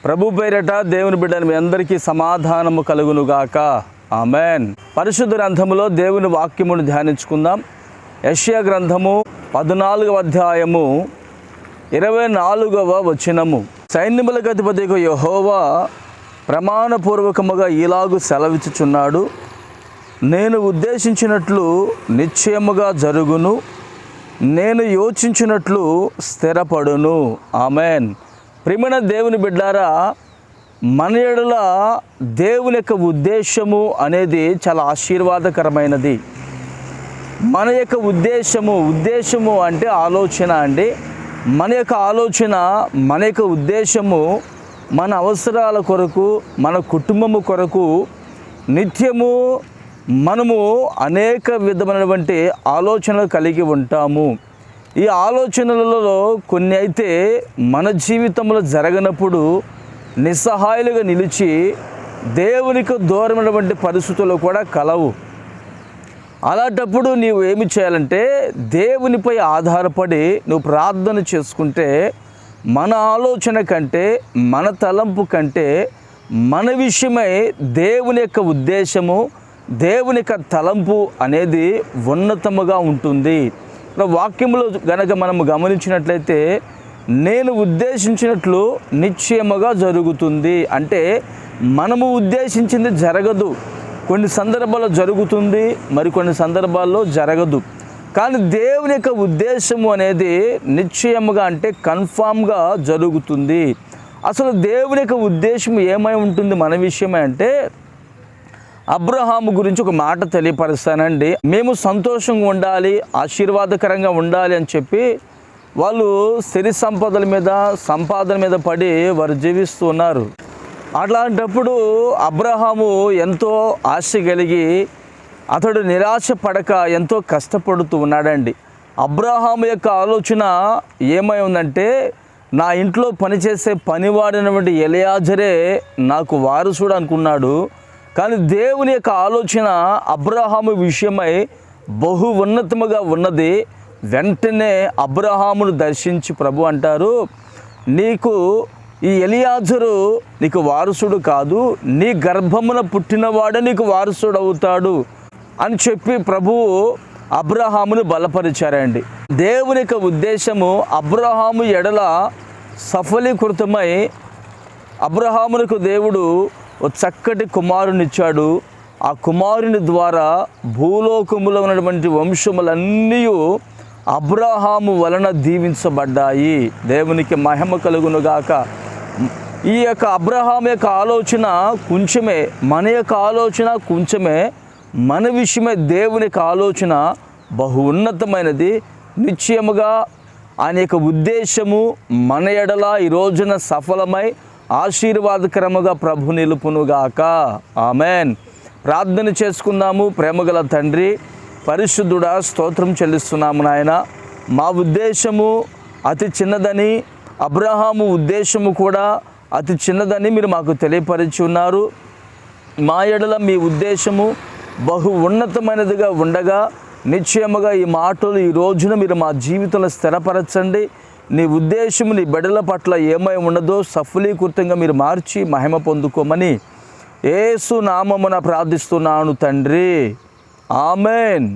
ప్రభు పేరట దేవుని బిడ్డలు మీ అందరికీ సమాధానము కలుగునుగాక. ఆమెన్. పరిశుద్ధ గ్రంథములో దేవుని వాక్యమును ధ్యానించుకుందాం. యెషయా గ్రంథము 14వ అధ్యాయము 24వ వచనము. సైన్యములకు అధిపతియగు యెహోవా ప్రమాణపూర్వకముగా ఇలాగు సెలవిచ్చుచున్నాడు, నేను ఉద్దేశించినట్లు నిశ్చయముగా జరుగును, నేను యోచించినట్లు స్థిరపడును. ఆమెన్. ప్రియమైన దేవుని బిడ్డారా, మన యెడల దేవుని యొక్క ఉద్దేశము చాలా ఆశీర్వాదకరమైనది. మన యొక్క ఉద్దేశము అంటే ఆలోచన అండి. మన యొక్క ఆలోచన, మన యొక్క ఉద్దేశము మన అవసరాల కొరకు, మన కుటుంబము కొరకు నిత్యము మనము అనేక విధమైనటువంటి ఆలోచనలు కలిగి ఉంటాము. ఈ ఆలోచనలలో కొన్ని అయితే మన జీవితంలో జరగనప్పుడు నిస్సహాయులుగా నిలిచి దేవునికి దూరమైనటువంటి పరిస్థితులు కూడా కలవు. అలాంటప్పుడు నీవు ఏమి చేయాలంటే, దేవునిపై ఆధారపడి నువ్వు ప్రార్థన చేసుకుంటే మన ఆలోచన కంటే, మన తలంపు కంటే మన విషయమై దేవుని యొక్క ఉద్దేశము, దేవుని యొక్క తలంపు అనేది ఉన్నతముగా ఉంటుంది. వాక్యములో గనక మనము గమనించినట్లయితే, నేను ఉద్దేశించినట్లు నిశ్చయముగా జరుగుతుంది అంటే మనము ఉద్దేశించింది జరగదు. కొన్ని సందర్భాల్లో జరుగుతుంది, మరికొన్ని సందర్భాల్లో జరగదు. కానీ దేవుని యొక్క ఉద్దేశము అనేది నిశ్చయముగా అంటే కన్ఫామ్గా జరుగుతుంది. అసలు దేవుని యొక్క ఉద్దేశం ఏమై ఉంటుంది మన విషయమే అంటే, అబ్రహాము గురించి ఒక మాట తెలియపరుస్తానండి. మేము సంతోషంగా ఉండాలి, ఆశీర్వాదకరంగా ఉండాలి అని చెప్పి వాళ్ళు సిరి సంపాదన మీద పడి వారు జీవిస్తూ ఉన్నారు. అట్లాంటప్పుడు అబ్రహాము ఎంతో ఆశ కలిగి అతడు నిరాశ పడక ఎంతో కష్టపడుతూ ఉన్నాడండి. అబ్రహాము యొక్క ఆలోచన ఏమై ఉందంటే, నా ఇంట్లో పనిచేసే పనివాడినటువంటి ఎలియాజరే నాకు వారసుడు అనుకున్నాడు. కానీ దేవుని యొక్క ఆలోచన అబ్రహాము విషయమై బహు ఉన్నతముగా ఉన్నది. వెంటనే అబ్రహామును దర్శించి ప్రభు అంటారు, నీకు ఈ ఎలియాజరు నీకు వారసుడు కాదు, నీ గర్భమున పుట్టినవాడే నీకు వారసుడు అవుతాడు అని చెప్పి ప్రభువు అబ్రహామును బలపరిచారండి. దేవుని యొక్క ఉద్దేశము అబ్రహాము ఎడల సఫలీకృతమై అబ్రహామునకు దేవుడు ఒక చక్కటి కుమారునిచ్చాడు. ఆ కుమారుని ద్వారా భూలోకములో ఉన్నటువంటి వంశములన్నీ అబ్రహాము వలన దీవించబడ్డాయి. దేవునికి మహిమ కలుగునుగాక. ఈ యొక్క అబ్రహాము యొక్క ఆలోచన కొంచెమే, మన యొక్క ఆలోచన కొంచెమే. మన విషయమే దేవుని యొక్క ఆలోచన బహు ఉన్నతమైనది. నిశ్చయముగా ఆయన యొక్క ఉద్దేశము మన ఎడల ఈ రోజున సఫలమై ఆశీర్వాదకరముగా ప్రభు నిలుపునుగాక. ఆమెన్. ప్రార్థన చేసుకుందాము. ప్రేమగల తండ్రి, పరిశుద్ధుడా, స్తోత్రం చెల్లిస్తున్నాము నాయన. మా ఉద్దేశము అతి చిన్నదని, అబ్రహాము ఉద్దేశము కూడా అతి చిన్నదని మీరు మాకు తెలియపరిచి ఉన్నారు. మా ఎడల మీ ఉద్దేశము బహు ఉన్నతమైనదిగా ఉండగా నిశ్చయముగా ఈ మాటలు ఈ రోజున మీరు మా జీవితంలో స్థిరపరచండి. నీ ఉద్దేశము నీ బిడ్డల పట్ల ఏమై ఉన్నదో సఫలీకృతంగా మీరు మార్చి మహిమ పొందుకోమని యేసు నామమున ప్రార్థిస్తున్నాను తండ్రి. ఆమెన్.